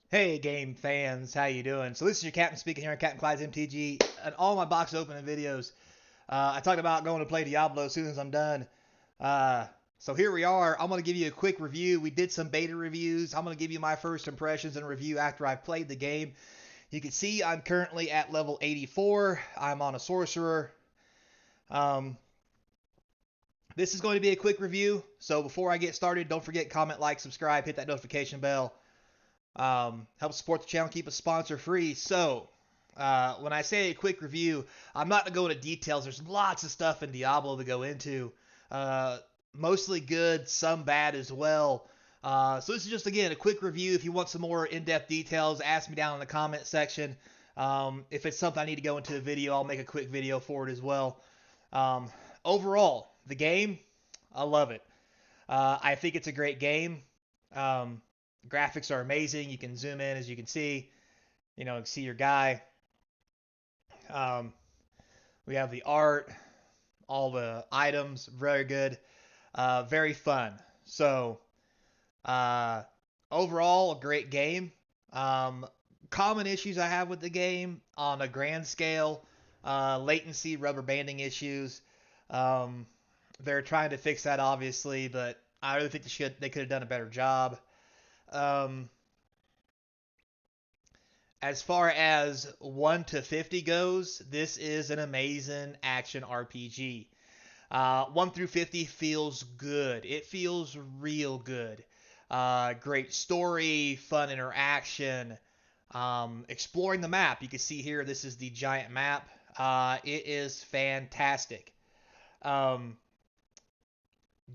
Hey game fans, how you doing? So this is your captain speaking here on Captain Clyde's MTG and all my box opening videos. I talked about going to play Diablo as soon as I'm done. Uh, so here we are. I'm going to give you a quick review. We did some beta reviews. I'm going to give you my first impressions and review after I've played the game. You can see I'm currently at level 84. I'm on a sorcerer. Um, this is going to be a quick review. So before I get started, don't forget comment, like, subscribe, hit that notification bell. Help support the channel, keep us sponsor free. So, when I say a quick review, I'm not going to go into details. There's lots of stuff in Diablo to go into. Uh, Mostly good, some bad as well. So this is just, again, a quick review. If you want some more in-depth details, ask me down in the comment section. If it's something I need to go into a video, I'll make a quick video for it as well. Um, Overall, the game, I love it. I think it's a great game. Um, Graphics are amazing. You can zoom in, as you can see. See your guy. Um, we have the art, all the items, very good, very fun. So uh, overall, a great game. Um, Common issues I have with the game on a grand scale: latency, rubber banding issues. Um, they're trying to fix that, obviously, but I really think they could have done a better job. Um, as far as 1 to 50 goes, this is an amazing action RPG. 1 through 50 feels good. It feels real good. Great story, fun interaction, exploring the map. You can see here, this is the giant map. It is fantastic. Um,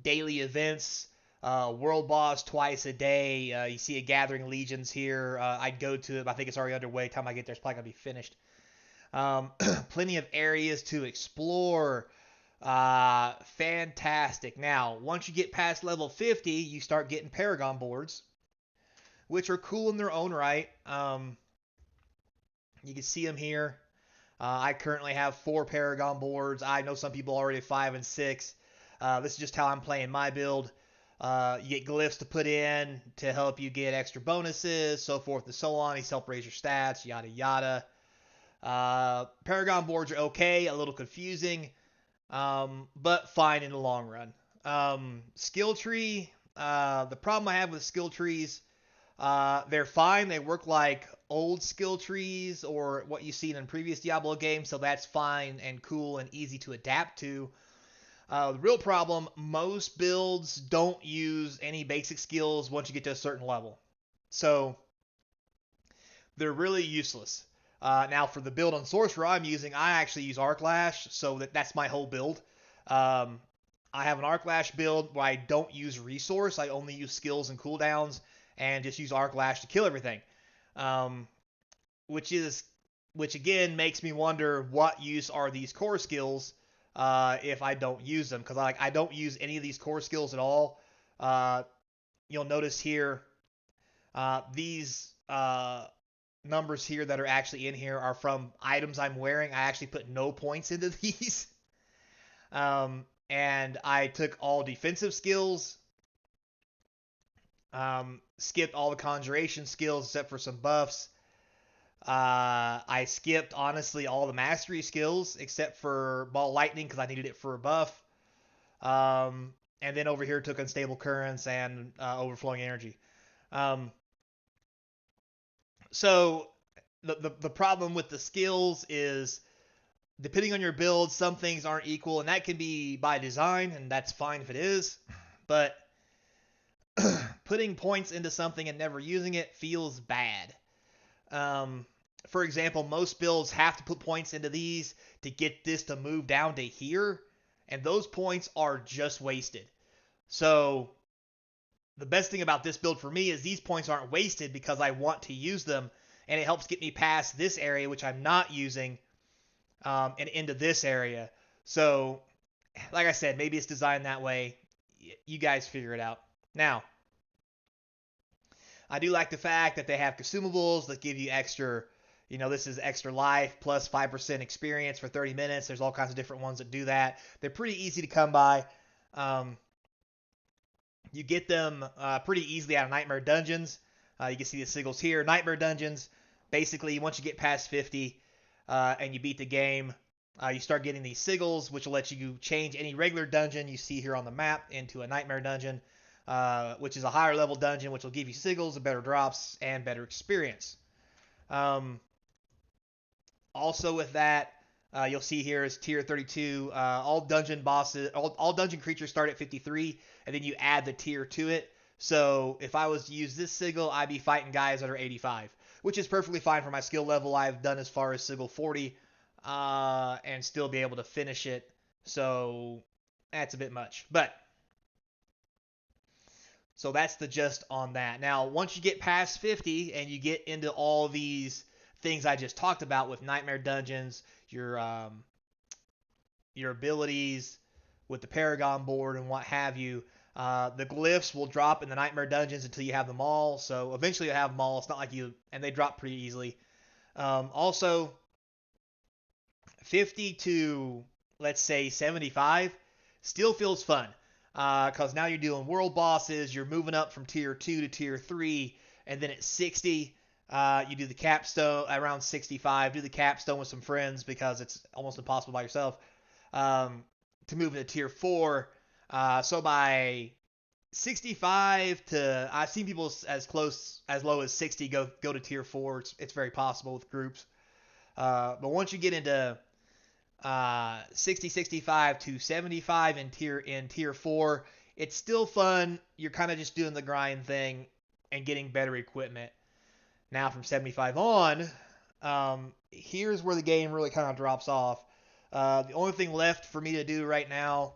Daily events, world boss twice a day. You see a gathering legions here. I'd go to it, but I think it's already underway. Time I get there, it's probably gonna be finished. Plenty of areas to explore. Fantastic. Now, once you get past level 50, you start getting Paragon boards, which are cool in their own right. You can see them here. I currently have 4 Paragon boards. I know some people already have 5 and 6. This is just how I'm playing my build. You get glyphs to put in to help you get extra bonuses, so forth and so on. These help raise your stats, yada yada. Paragon boards are okay, a little confusing, but fine in the long run. Skill tree. The problem I have with skill trees, they're fine. They work like old skill trees or what you've seen in previous Diablo games, so that's fine and cool and easy to adapt to. The real problem, most builds don't use any basic skills once you get to a certain level. So they're really useless. Now, for the build on Sorcerer I'm using, I actually use Arc Lash, so that's my whole build. Um, I have an Arc Lash build where I don't use Resource. I only use skills and cooldowns and just use Arc Lash to kill everything. Um, which is which again makes me wonder what use are these core skills if I don't use them, because I don't use any of these core skills at all. Uh, you'll notice here these numbers here that are actually in here are from items I'm wearing. I actually put no points into these. And I took all defensive skills, skipped all the conjuration skills except for some buffs. I skipped, honestly, all the mastery skills except for Ball Lightning because I needed it for a buff. And then over here took Unstable Currents and Overflowing Energy. Um, so the problem with the skills is, depending on your build, some things aren't equal, and that can be by design, and that's fine if it is. But putting points into something and never using it feels bad. Um, for example, most builds have to put points into these to get this to move down to here, and those points are just wasted. So the best thing about this build for me is these points aren't wasted because I want to use them, and it helps get me past this area, which I'm not using, and into this area. So, like I said, maybe it's designed that way. You guys figure it out. Now, I do like the fact that they have consumables that give you extra. This is extra life plus 5% experience for 30 minutes. There's all kinds of different ones that do that. They're pretty easy to come by. You get them pretty easily out of Nightmare Dungeons. You can see the signals here. Nightmare dungeons, basically, once you get past 50 and you beat the game, you start getting these sigils, which will let you change any regular dungeon you see here on the map into a nightmare dungeon, which is a higher level dungeon, which will give you sigils, better drops, and better experience. Also with that, you'll see here is tier 32. All dungeon bosses, all dungeon creatures start at 53, and then you add the tier to it. So if I was to use this sigil, I'd be fighting guys that are 85, which is perfectly fine for my skill level. I've done as far as sigil 40, and still be able to finish it. So that's a bit much, but so that's the gist on that. Now, once you get past 50 and you get into all these things I just talked about with nightmare dungeons, your abilities with the Paragon board and what have you, the glyphs will drop in the nightmare dungeons until you have them all. So eventually you have them all. It's not like and they drop pretty easily. Also, 50 to let's say 75 still feels fun. Because now you're doing world bosses, you're moving up from tier 2 to tier 3, and then at 60, you do the capstone. Around 65, do the capstone with some friends because it's almost impossible by yourself, to move into tier 4. So by 65 to, I've seen people as low as 60 go to tier 4. It's very possible with groups. But once you get into 60, 65 to 75 in tier 4, it's still fun. You're kind of just doing the grind thing and getting better equipment. Now from 75 on, here's where the game really kind of drops off. The only thing left for me to do right now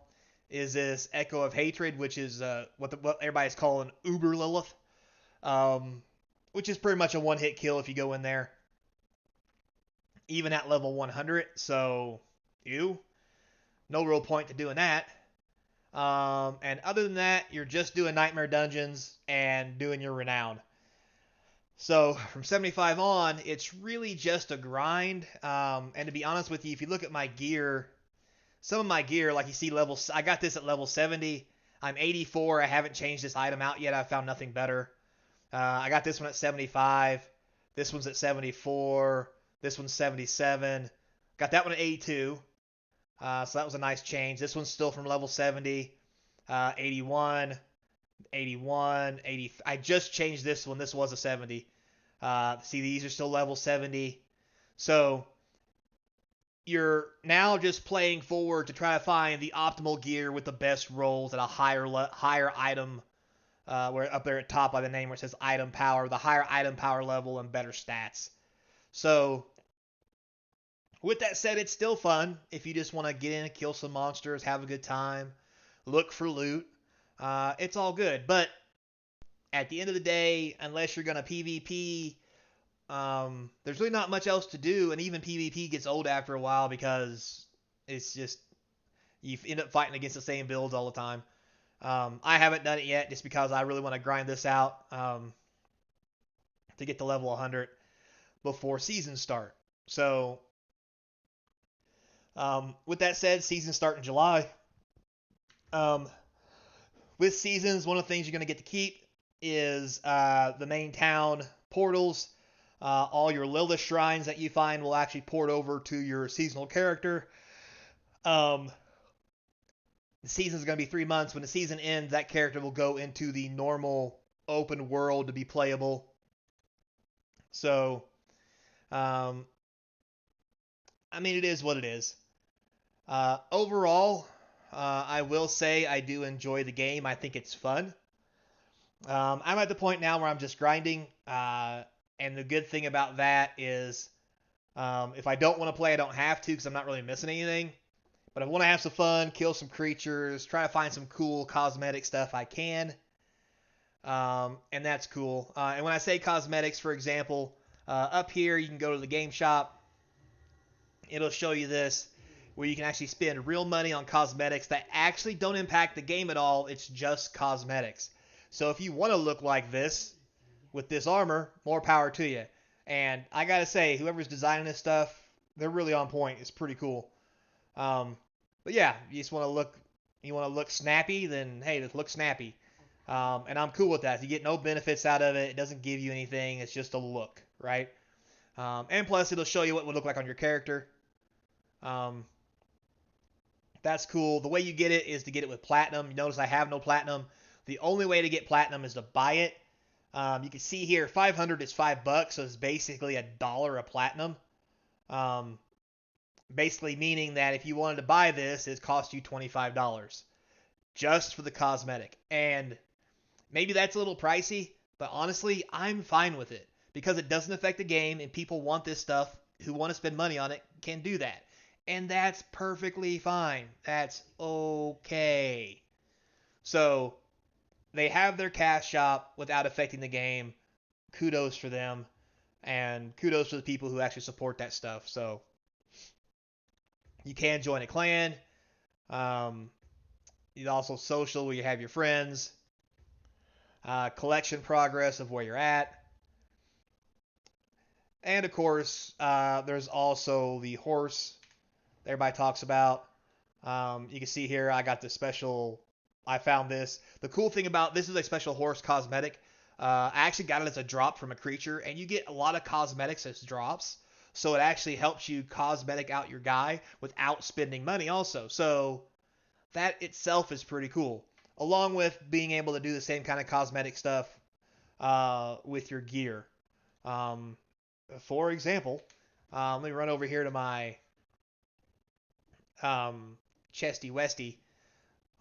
is this Echo of Hatred, which is what everybody's calling Uber Lilith, which is pretty much a one-hit kill if you go in there, even at level 100. So no real point to doing that. And other than that, you're just doing nightmare dungeons and doing your renown. So from 75 on, it's really just a grind. And to be honest with you, if you look at my gear, some of my gear, like you see I got this at level 70. I'm 84. I haven't changed this item out yet. I found nothing better. I got this one at 75. This one's at 74. This one's 77. Got that one at 82. So that was a nice change. This one's still from level 70, 81, 81, 80. I just changed this one. This was a 70. See, these are still level 70. So you're now just playing forward to try to find the optimal gear with the best rolls at a higher item, where up there at top by the name where it says item power, the higher item power level and better stats. So with that said, it's still fun if you just want to get in and kill some monsters, have a good time, look for loot. It's all good. But at the end of the day, unless you're going to PvP, there's really not much else to do. And even PvP gets old after a while because it's just, you end up fighting against the same builds all the time. I haven't done it yet just because I really want to grind this out to get to level 100 before seasons start. So with that said, seasons start in July. With seasons, one of the things you're going to get to keep is the main town portals. All your Lilith shrines that you find will actually port over to your seasonal character. The season is going to be 3 months. When the season ends, that character will go into the normal open world to be playable. So, I mean, it is what it is. Overall, I will say I do enjoy the game. I think it's fun. I'm at the point now where I'm just grinding. And the good thing about that is if I don't want to play, I don't have to because I'm not really missing anything. But if I want to have some fun, kill some creatures, try to find some cool cosmetic stuff, I can. And that's cool. And when I say cosmetics, for example, up here you can go to the game shop. It'll show you this, where you can actually spend real money on cosmetics that actually don't impact the game at all. It's just cosmetics. So if you want to look like this with this armor, more power to you. And I gotta say, whoever's designing this stuff, they're really on point. It's pretty cool. But yeah, you just want to look snappy, then hey, just look snappy. And I'm cool with that. You get no benefits out of it. It doesn't give you anything. It's just a look, right? And plus, it'll show you what it would look like on your character. Um, that's cool. The way you get it is to get it with platinum. You notice I have no platinum. The only way to get platinum is to buy it. You can see here, 500 is $5, so it's basically $1 a platinum. Basically meaning that if you wanted to buy this, it cost you $25 just for the cosmetic. And maybe that's a little pricey, but honestly, I'm fine with it because it doesn't affect the game and people want this stuff who want to spend money on it can do that. And that's perfectly fine. That's okay. So they have their cash shop without affecting the game. Kudos for them. And kudos for the people who actually support that stuff. So you can join a clan. You also social where you have your friends. Collection progress of where you're at. And of course, there's also the horse that everybody talks about. You can see here, I got the special. I found this. The cool thing about this is a special horse cosmetic. I actually got it as a drop from a creature, and you get a lot of cosmetics as drops. So it actually helps you cosmetic out your guy without spending money also. So that itself is pretty cool. Along with being able to do the same kind of cosmetic stuff with your gear. Um, for example, let me run over here to my chesty westy.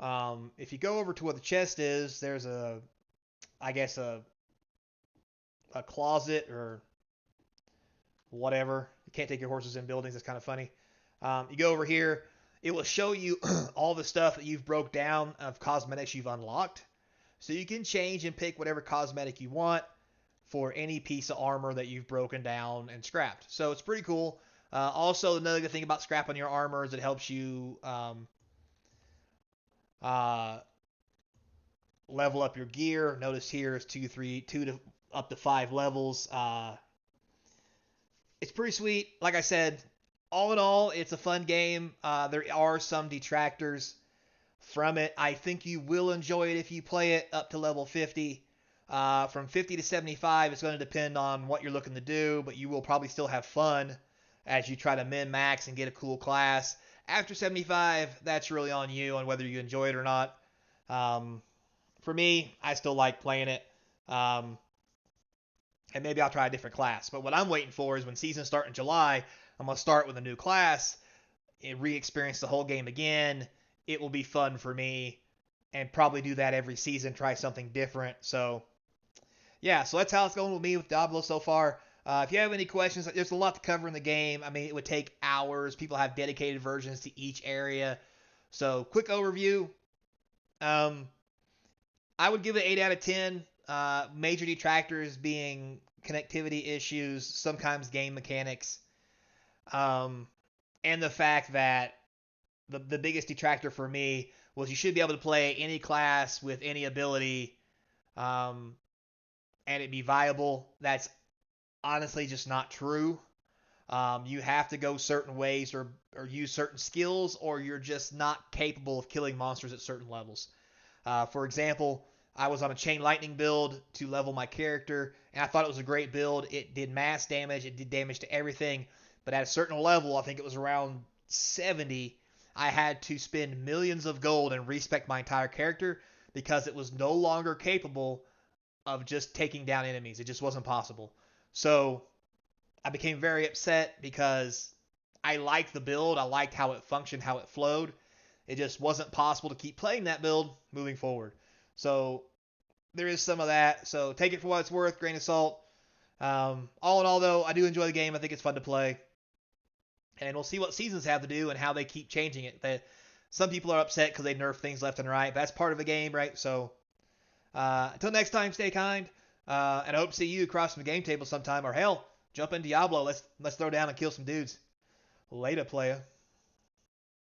If you go over to where the chest is, there's I guess a closet or whatever. You can't take your horses in buildings. It's kind of funny. You go over here, it will show you all the stuff that you've broke down of cosmetics you've unlocked. So you can change and pick whatever cosmetic you want for any piece of armor that you've broken down and scrapped. So it's pretty cool. Also, another good thing about scrapping your armor is it helps you level up your gear. Notice here is 2 to up to 5 levels. It's pretty sweet. Like I said, all in all, it's a fun game. There are some detractors from it. I think you will enjoy it if you play it up to level 50. From 50 to 75, it's going to depend on what you're looking to do, but you will probably still have fun as you try to min-max and get a cool class. After 75, that's really on you on whether you enjoy it or not. For me, I still like playing it. And maybe I'll try a different class. But what I'm waiting for is when seasons start in July, I'm going to start with a new class and re-experience the whole game again. It will be fun for me and probably do that every season, try something different. So, yeah, so that's how it's going with me with Diablo so far. If you have any questions, there's a lot to cover in the game. I mean, it would take hours. People have dedicated versions to each area. So, quick overview. I would give it 8 out of 10. Major detractors being connectivity issues, sometimes game mechanics, and the fact that the biggest detractor for me was you should be able to play any class with any ability and it be viable. That's honestly just not true. You have to go certain ways or use certain skills, or you're just not capable of killing monsters at certain levels. For example, I was on a chain lightning build to level my character, and I thought it was a great build. It did mass damage, it did damage to everything, but at a certain level, I think it was around 70, I had to spend millions of gold and respec my entire character because it was no longer capable of just taking down enemies. It just wasn't possible. So I became very upset because I liked the build. I liked how it functioned, how it flowed. It just wasn't possible to keep playing that build moving forward. So there is some of that. So take it for what it's worth, grain of salt. All in all, though, I do enjoy the game. I think it's fun to play. And we'll see what seasons have to do and how they keep changing it. Some people are upset because they nerf things left and right. But that's part of the game, right? So until next time, stay kind. And I hope to see you across from the game table sometime. Or hell, jump in Diablo. Let's throw down and kill some dudes. Later, playa.